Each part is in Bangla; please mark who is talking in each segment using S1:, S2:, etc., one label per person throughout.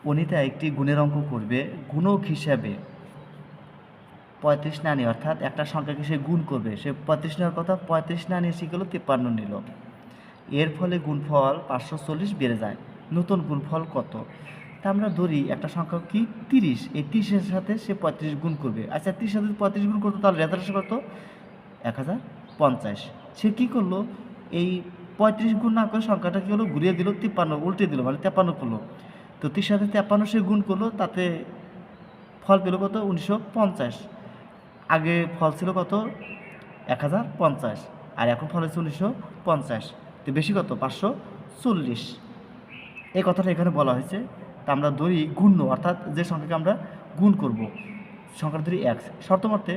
S1: অনিতা একটি গুণের অঙ্ক করবে। গুণক হিসাবে 35 না নিয়ে, অর্থাৎ একটা সংখ্যাকে সে গুণ করবে, সে 35 নেওয়ার কথা, 35 না নিয়ে শিখলো 53 নিল। এর ফলে গুণফল 540 বেড়ে যায়। নতুন গুণফল কত? তা আমরা ধরি একটা সংখ্যা কি 30, এই 30-এর সাথে সে 35 গুণ করবে। আচ্ছা 30 সাথে 35 গুণ করতো, তাহলে রেজাল্ট আসে কত? 1050। সে কী করলো, এই 35 গুণ না করে সংখ্যাটা কী হলো, ঘুরিয়ে দিল, 53 উল্টে দিল, মানে 53 করলো। তো 30 সাথে 53 সে গুণ করলো, তাতে ফল পেল কত? 1950। আগে ফল ছিল কত? 1050, আর এখন ফল হচ্ছে 1950। তো বেশি কত? 540। এই কথাটা এখানে বলা হয়েছে। তা আমরা ধরি গুণ্য, অর্থাৎ যে সংখ্যাকে আমরা গুণ করব, সংখ্যাটা ধরি এক্স। শর্ত মতে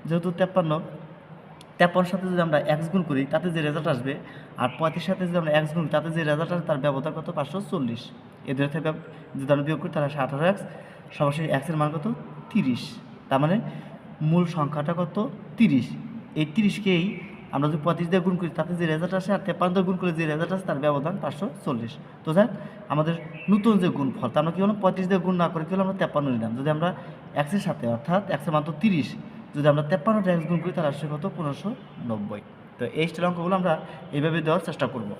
S1: যেহেতু 53 সাথে যদি আমরা এক্স গুণ করি, তাতে যে রেজাল্ট আসবে, আর 35 সাথে যদি আমরা এক্স গুণ করি, তাতে যে রেজাল্ট আসবে, তার ব্যবধান কত? 540। এই দুটো থেকে যদি আমরা বিয়োগ করি, তাহলে 18x। সরাসরি এক্সের মান কত? 30। তার মানে মূল সংখ্যাটা কত? 30। এই 30কেই আমরা যদি 35 দিয়ে গুণ করি, তাতে যে রেজাল্ট আসে, আর 53 দিয়ে গুণ করে যে রেজাল্ট আসে, তার ব্যবধান 540। তো যাক, আমাদের নতুন যে গুণফল, তা আমরা কী হলো, 35 দিয়ে গুণ না করে কী হলো, আমরা 53 নিলাম। যদি আমরা এক্সের সাথে, অর্থাৎ এক্সের মান তো 30, যদি আমরা 53টা এক্স গুণ করি, তাহলে আসছে কত? 1590। তো এই স্টাইল অঙ্কগুলো আমরা এইভাবে দেওয়ার চেষ্টা করব।